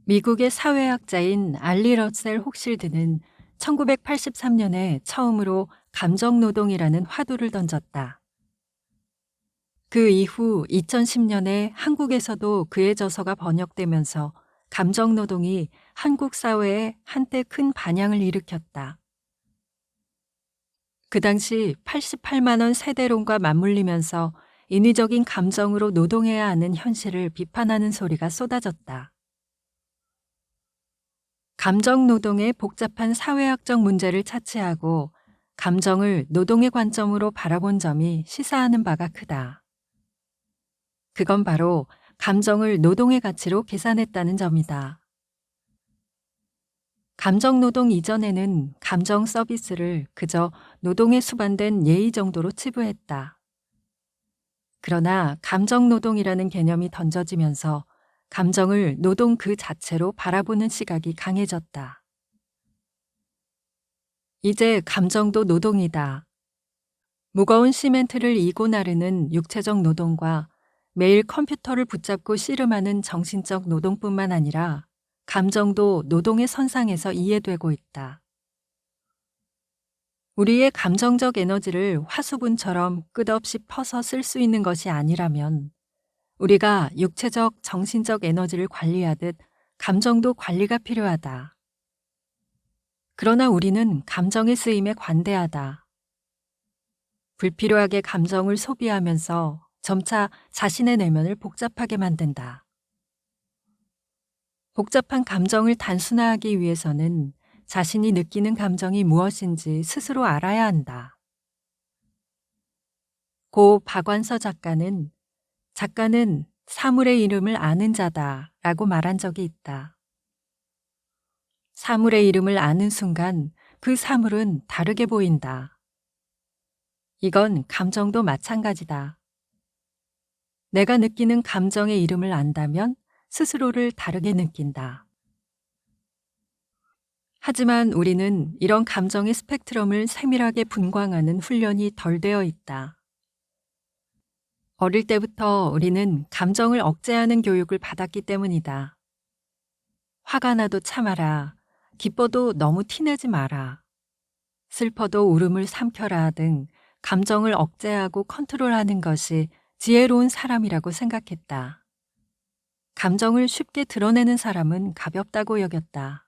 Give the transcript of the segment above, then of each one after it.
미국의 사회학자인 알리 러셀 혹실드는 1983년에 처음으로 감정노동이라는 화두를 던졌다. 그 이후 2010년에 한국에서도 그의 저서가 번역되면서 감정노동이 한국 사회에 한때 큰 반향을 일으켰다. 그 당시 88만 원 세대론과 맞물리면서 인위적인 감정으로 노동해야 하는 현실을 비판하는 소리가 쏟아졌다. 감정 노동의 복잡한 사회학적 문제를 차치하고 감정을 노동의 관점으로 바라본 점이 시사하는 바가 크다. 그건 바로 감정을 노동의 가치로 계산했다는 점이다. 감정 노동 이전에는 감정 서비스를 그저 노동에 수반된 예의 정도로 치부했다. 그러나 감정 노동이라는 개념이 던져지면서 감정을 노동 그 자체로 바라보는 시각이 강해졌다. 이제 감정도 노동이다. 무거운 시멘트를 이고 나르는 육체적 노동과 매일 컴퓨터를 붙잡고 씨름하는 정신적 노동뿐만 아니라 감정도 노동의 선상에서 이해되고 있다. 우리의 감정적 에너지를 화수분처럼 끝없이 퍼서 쓸 수 있는 것이 아니라면 우리가 육체적, 정신적 에너지를 관리하듯 감정도 관리가 필요하다. 그러나 우리는 감정의 쓰임에 관대하다. 불필요하게 감정을 소비하면서 점차 자신의 내면을 복잡하게 만든다. 복잡한 감정을 단순화하기 위해서는 자신이 느끼는 감정이 무엇인지 스스로 알아야 한다. 고 박완서 작가는 사물의 이름을 아는 자다 라고 말한 적이 있다. 사물의 이름을 아는 순간 그 사물은 다르게 보인다. 이건 감정도 마찬가지다. 내가 느끼는 감정의 이름을 안다면 스스로를 다르게 느낀다. 하지만 우리는 이런 감정의 스펙트럼을 세밀하게 분광하는 훈련이 덜 되어 있다. 어릴 때부터 우리는 감정을 억제하는 교육을 받았기 때문이다. 화가 나도 참아라. 기뻐도 너무 티내지 마라. 슬퍼도 울음을 삼켜라 등 감정을 억제하고 컨트롤하는 것이 지혜로운 사람이라고 생각했다. 감정을 쉽게 드러내는 사람은 가볍다고 여겼다.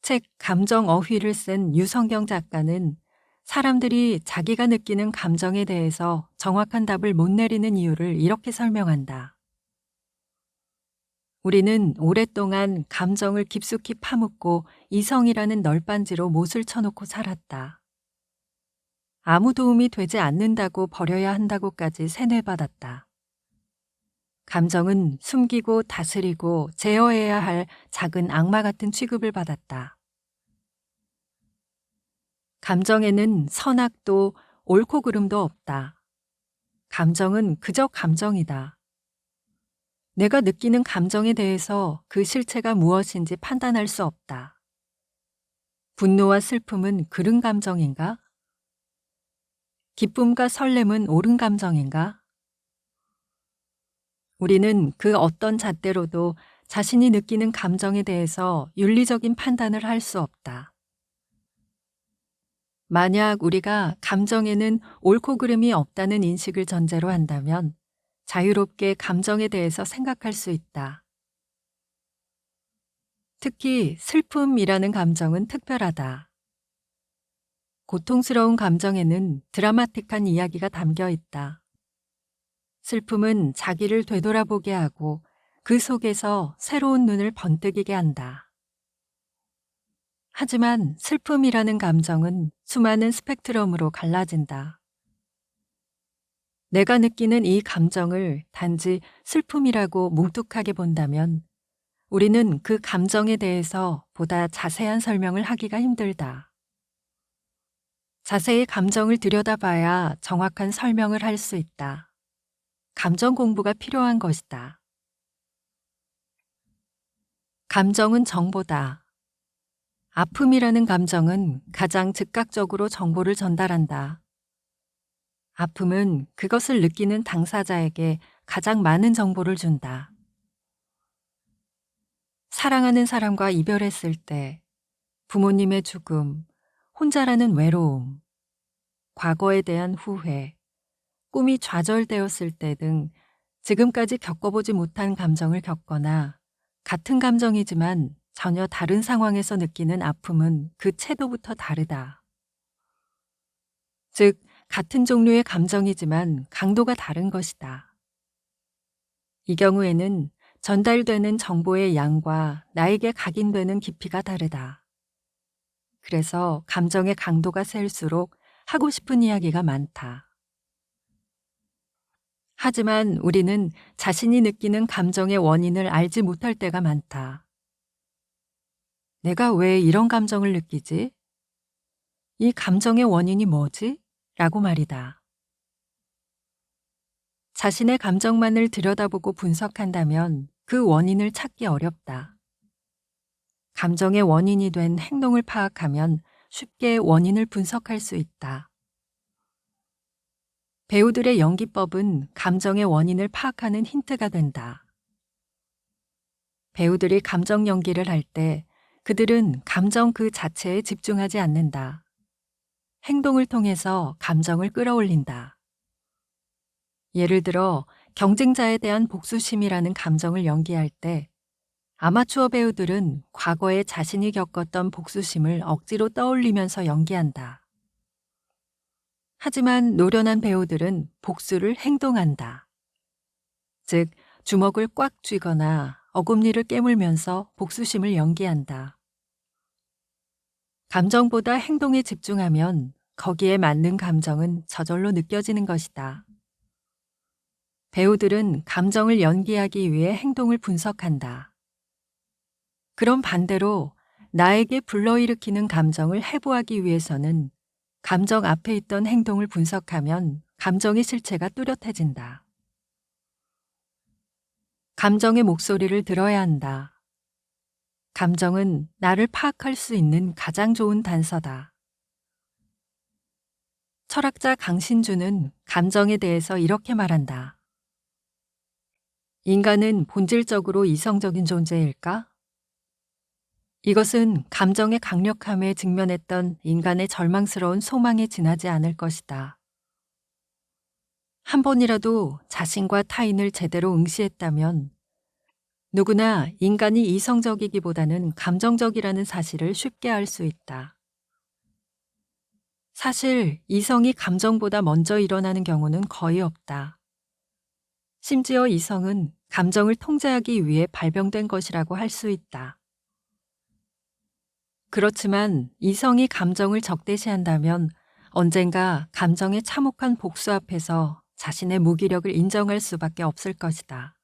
책 감정 어휘를 쓴 유성경 작가는 사람들이 자기가 느끼는 감정에 대해서 정확한 답을 못 내리는 이유를 이렇게 설명한다. 우리는 오랫동안 감정을 깊숙이 파묻고 이성이라는 널빤지로 못을 쳐놓고 살았다. 아무 도움이 되지 않는다고 버려야 한다고까지 세뇌받았다. 감정은 숨기고 다스리고 제어해야 할 작은 악마 같은 취급을 받았다. 감정에는 선악도 옳고 그름도 없다. 감정은 그저 감정이다. 내가 느끼는 감정에 대해서 그 실체가 무엇인지 판단할 수 없다. 분노와 슬픔은 그른 감정인가? 기쁨과 설렘은 옳은 감정인가? 우리는 그 어떤 잣대로도 자신이 느끼는 감정에 대해서 윤리적인 판단을 할 수 없다. 만약 우리가 감정에는 옳고 그름이 없다는 인식을 전제로 한다면 자유롭게 감정에 대해서 생각할 수 있다. 특히 슬픔이라는 감정은 특별하다. 고통스러운 감정에는 드라마틱한 이야기가 담겨 있다. 슬픔은 자기를 되돌아보게 하고 그 속에서 새로운 눈을 번뜩이게 한다. 하지만 슬픔이라는 감정은 수많은 스펙트럼으로 갈라진다. 내가 느끼는 이 감정을 단지 슬픔이라고 뭉툭하게 본다면 우리는 그 감정에 대해서 보다 자세한 설명을 하기가 힘들다. 자세히 감정을 들여다봐야 정확한 설명을 할 수 있다. 감정 공부가 필요한 것이다. 감정은 정보다. 아픔이라는 감정은 가장 즉각적으로 정보를 전달한다. 아픔은 그것을 느끼는 당사자에게 가장 많은 정보를 준다. 사랑하는 사람과 이별했을 때, 부모님의 죽음, 혼자라는 외로움, 과거에 대한 후회, 꿈이 좌절되었을 때 등 지금까지 겪어보지 못한 감정을 겪거나 같은 감정이지만 전혀 다른 상황에서 느끼는 아픔은 그 채도부터 다르다. 즉, 같은 종류의 감정이지만 강도가 다른 것이다. 이 경우에는 전달되는 정보의 양과 나에게 각인되는 깊이가 다르다. 그래서 감정의 강도가 셀수록 하고 싶은 이야기가 많다. 하지만 우리는 자신이 느끼는 감정의 원인을 알지 못할 때가 많다. 내가 왜 이런 감정을 느끼지? 이 감정의 원인이 뭐지? 라고 말이다. 자신의 감정만을 들여다보고 분석한다면 그 원인을 찾기 어렵다. 감정의 원인이 된 행동을 파악하면 쉽게 원인을 분석할 수 있다. 배우들의 연기법은 감정의 원인을 파악하는 힌트가 된다. 배우들이 감정 연기를 할 때 그들은 감정 그 자체에 집중하지 않는다. 행동을 통해서 감정을 끌어올린다. 예를 들어 경쟁자에 대한 복수심이라는 감정을 연기할 때 아마추어 배우들은 과거에 자신이 겪었던 복수심을 억지로 떠올리면서 연기한다. 하지만 노련한 배우들은 복수를 행동한다. 즉, 주먹을 꽉 쥐거나 어금니를 깨물면서 복수심을 연기한다. 감정보다 행동에 집중하면 거기에 맞는 감정은 저절로 느껴지는 것이다. 배우들은 감정을 연기하기 위해 행동을 분석한다. 그럼 반대로 나에게 불러일으키는 감정을 해부하기 위해서는 감정 앞에 있던 행동을 분석하면 감정의 실체가 뚜렷해진다. 감정의 목소리를 들어야 한다. 감정은 나를 파악할 수 있는 가장 좋은 단서다. 철학자 강신주는 감정에 대해서 이렇게 말한다. 인간은 본질적으로 이성적인 존재일까? 이것은 감정의 강력함에 직면했던 인간의 절망스러운 소망에 지나지 않을 것이다. 한 번이라도 자신과 타인을 제대로 응시했다면 누구나 인간이 이성적이기보다는 감정적이라는 사실을 쉽게 알 수 있다. 사실 이성이 감정보다 먼저 일어나는 경우는 거의 없다. 심지어 이성은 감정을 통제하기 위해 발병된 것이라고 할 수 있다. 그렇지만 이성이 감정을 적대시한다면 언젠가 감정의 참혹한 복수 앞에서 자신의 무기력을 인정할 수밖에 없을 것이다.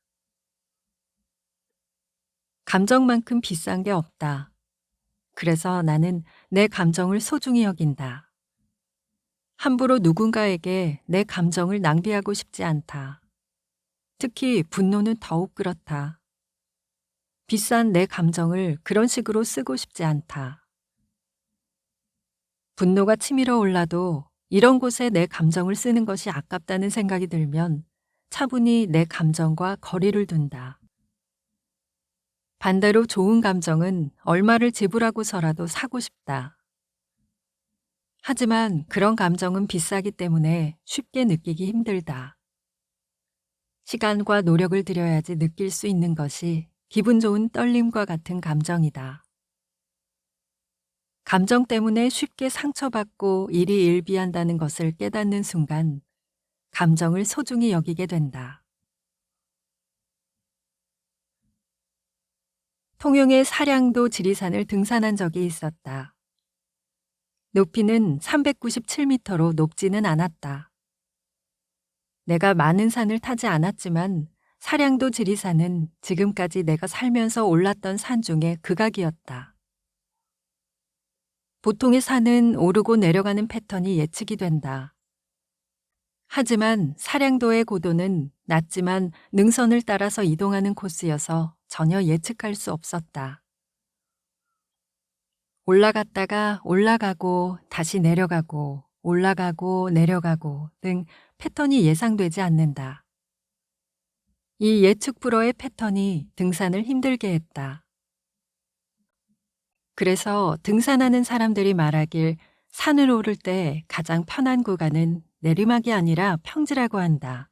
감정만큼 비싼 게 없다. 그래서 나는 내 감정을 소중히 여긴다. 함부로 누군가에게 내 감정을 낭비하고 싶지 않다. 특히 분노는 더욱 그렇다. 비싼 내 감정을 그런 식으로 쓰고 싶지 않다. 분노가 치밀어 올라도 이런 곳에 내 감정을 쓰는 것이 아깝다는 생각이 들면 차분히 내 감정과 거리를 둔다. 반대로 좋은 감정은 얼마를 지불하고서라도 사고 싶다. 하지만 그런 감정은 비싸기 때문에 쉽게 느끼기 힘들다. 시간과 노력을 들여야지 느낄 수 있는 것이 기분 좋은 떨림과 같은 감정이다. 감정 때문에 쉽게 상처받고 일희일비한다는 것을 깨닫는 순간 감정을 소중히 여기게 된다. 통영의 사량도 지리산을 등산한 적이 있었다. 높이는 397m로 높지는 않았다. 내가 많은 산을 타지 않았지만 사량도 지리산은 지금까지 내가 살면서 올랐던 산 중에 극악이었다. 보통의 산은 오르고 내려가는 패턴이 예측이 된다. 하지만 사량도의 고도는 낮지만 능선을 따라서 이동하는 코스여서 전혀 예측할 수 없었다. 올라갔다가 올라가고 다시 내려가고 올라가고 내려가고 등 패턴이 예상되지 않는다. 이 예측 불허의 패턴이 등산을 힘들게 했다. 그래서 등산하는 사람들이 말하길 산을 오를 때 가장 편한 구간은 내리막이 아니라 평지라고 한다.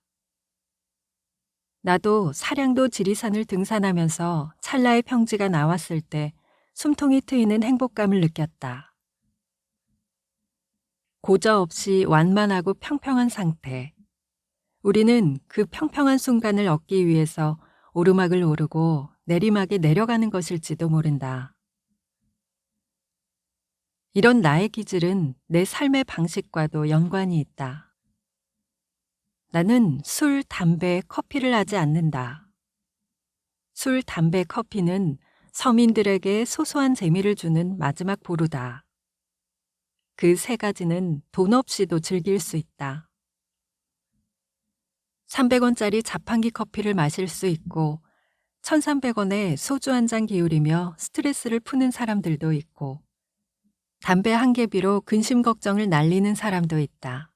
나도 사량도 지리산을 등산하면서 찰나의 평지가 나왔을 때 숨통이 트이는 행복감을 느꼈다. 고저 없이 완만하고 평평한 상태. 우리는 그 평평한 순간을 얻기 위해서 오르막을 오르고 내리막에 내려가는 것일지도 모른다. 이런 나의 기질은 내 삶의 방식과도 연관이 있다. 나는 술, 담배, 커피를 하지 않는다. 술, 담배, 커피는 서민들에게 소소한 재미를 주는 마지막 보루다. 그 세 가지는 돈 없이도 즐길 수 있다. 300원짜리 자판기 커피를 마실 수 있고 1,300원에 소주 한 잔 기울이며 스트레스를 푸는 사람들도 있고 담배 한 개비로 근심 걱정을 날리는 사람도 있다.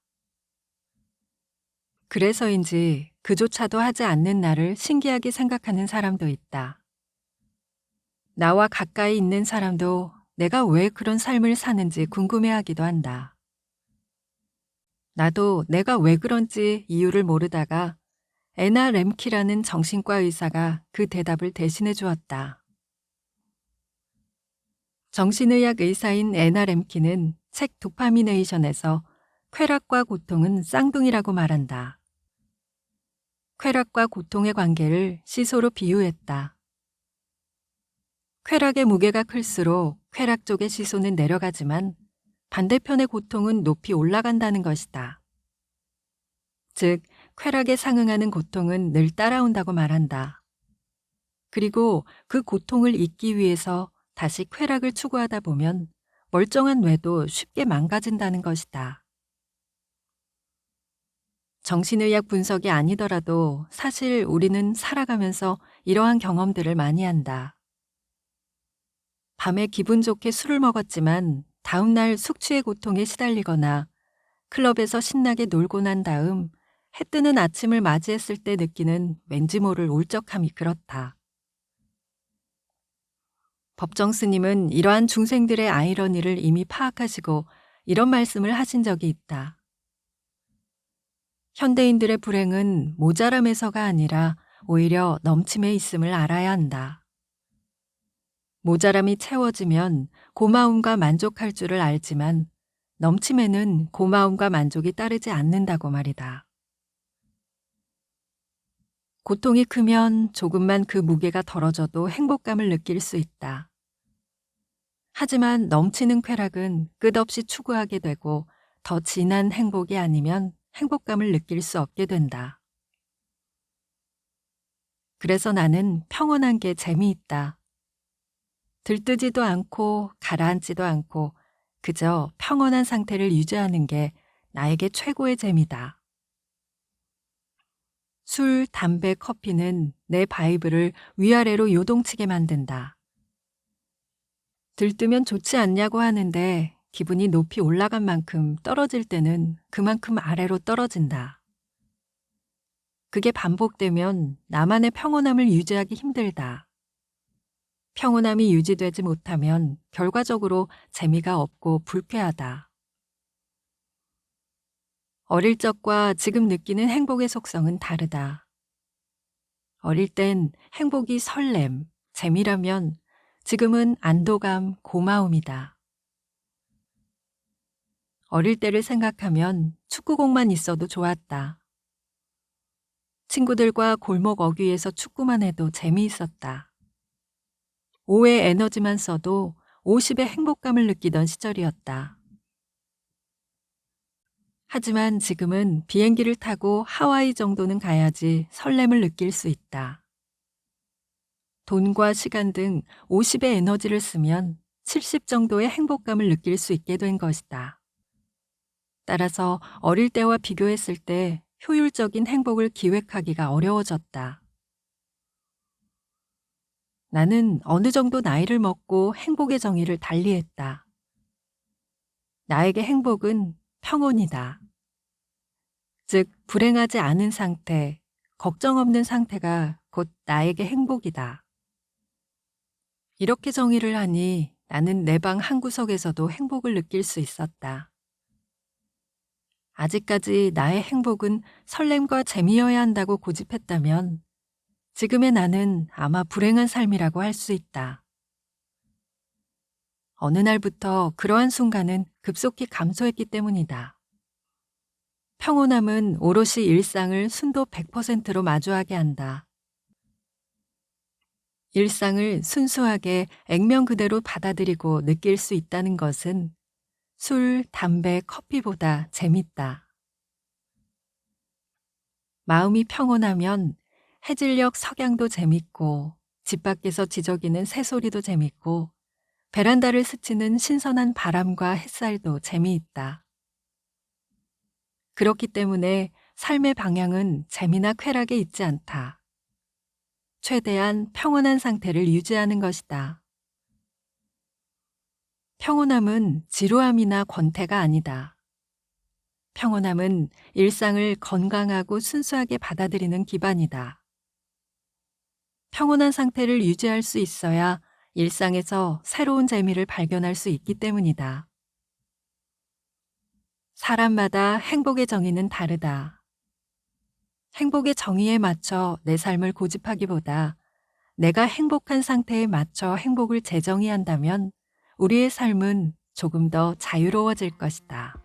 그래서인지 그조차도 하지 않는 나를 신기하게 생각하는 사람도 있다. 나와 가까이 있는 사람도 내가 왜 그런 삶을 사는지 궁금해하기도 한다. 나도 내가 왜 그런지 이유를 모르다가 애나 램키라는 정신과 의사가 그 대답을 대신해 주었다. 정신의학 의사인 애나 램키는 책 도파미네이션에서 쾌락과 고통은 쌍둥이라고 말한다. 쾌락과 고통의 관계를 시소로 비유했다. 쾌락의 무게가 클수록 쾌락 쪽의 시소는 내려가지만 반대편의 고통은 높이 올라간다는 것이다. 즉, 쾌락에 상응하는 고통은 늘 따라온다고 말한다. 그리고 그 고통을 잊기 위해서 다시 쾌락을 추구하다 보면 멀쩡한 뇌도 쉽게 망가진다는 것이다. 정신의학 분석이 아니더라도 사실 우리는 살아가면서 이러한 경험들을 많이 한다. 밤에 기분 좋게 술을 먹었지만 다음날 숙취의 고통에 시달리거나 클럽에서 신나게 놀고 난 다음 해 뜨는 아침을 맞이했을 때 느끼는 왠지 모를 울적함이 그렇다. 법정 스님은 이러한 중생들의 아이러니를 이미 파악하시고 이런 말씀을 하신 적이 있다. 현대인들의 불행은 모자람에서가 아니라 오히려 넘침에 있음을 알아야 한다. 모자람이 채워지면 고마움과 만족할 줄을 알지만 넘침에는 고마움과 만족이 따르지 않는다고 말이다. 고통이 크면 조금만 그 무게가 덜어져도 행복감을 느낄 수 있다. 하지만 넘치는 쾌락은 끝없이 추구하게 되고 더 진한 행복이 아니면 행복감을 느낄 수 없게 된다. 그래서 나는 평온한 게 재미있다. 들뜨지도 않고 가라앉지도 않고 그저 평온한 상태를 유지하는 게 나에게 최고의 재미다. 술, 담배, 커피는 내 바이브를 위아래로 요동치게 만든다. 들뜨면 좋지 않냐고 하는데 기분이 높이 올라간 만큼 떨어질 때는 그만큼 아래로 떨어진다. 그게 반복되면 나만의 평온함을 유지하기 힘들다. 평온함이 유지되지 못하면 결과적으로 재미가 없고 불쾌하다. 어릴 적과 지금 느끼는 행복의 속성은 다르다. 어릴 땐 행복이 설렘, 재미라면 지금은 안도감, 고마움이다. 어릴 때를 생각하면 축구공만 있어도 좋았다. 친구들과 골목 어귀에서 축구만 해도 재미있었다. 5의 에너지만 써도 50의 행복감을 느끼던 시절이었다. 하지만 지금은 비행기를 타고 하와이 정도는 가야지 설렘을 느낄 수 있다. 돈과 시간 등 50의 에너지를 쓰면 70 정도의 행복감을 느낄 수 있게 된 것이다. 따라서 어릴 때와 비교했을 때 효율적인 행복을 기획하기가 어려워졌다. 나는 어느 정도 나이를 먹고 행복의 정의를 달리했다. 나에게 행복은 평온이다. 즉, 불행하지 않은 상태, 걱정 없는 상태가 곧 나에게 행복이다. 이렇게 정의를 하니 나는 내 방 한구석에서도 행복을 느낄 수 있었다. 아직까지 나의 행복은 설렘과 재미여야 한다고 고집했다면 지금의 나는 아마 불행한 삶이라고 할 수 있다. 어느 날부터 그러한 순간은 급속히 감소했기 때문이다. 평온함은 오롯이 일상을 순도 100%로 마주하게 한다. 일상을 순수하게 액면 그대로 받아들이고 느낄 수 있다는 것은 술, 담배, 커피보다 재밌다. 마음이 평온하면 해질녘 석양도 재밌고 집 밖에서 지저귀는 새소리도 재밌고 베란다를 스치는 신선한 바람과 햇살도 재미있다. 그렇기 때문에 삶의 방향은 재미나 쾌락에 있지 않다. 최대한 평온한 상태를 유지하는 것이다. 평온함은 지루함이나 권태가 아니다. 평온함은 일상을 건강하고 순수하게 받아들이는 기반이다. 평온한 상태를 유지할 수 있어야 일상에서 새로운 재미를 발견할 수 있기 때문이다. 사람마다 행복의 정의는 다르다. 행복의 정의에 맞춰 내 삶을 고집하기보다 내가 행복한 상태에 맞춰 행복을 재정의한다면 우리의 삶은 조금 더 자유로워질 것이다.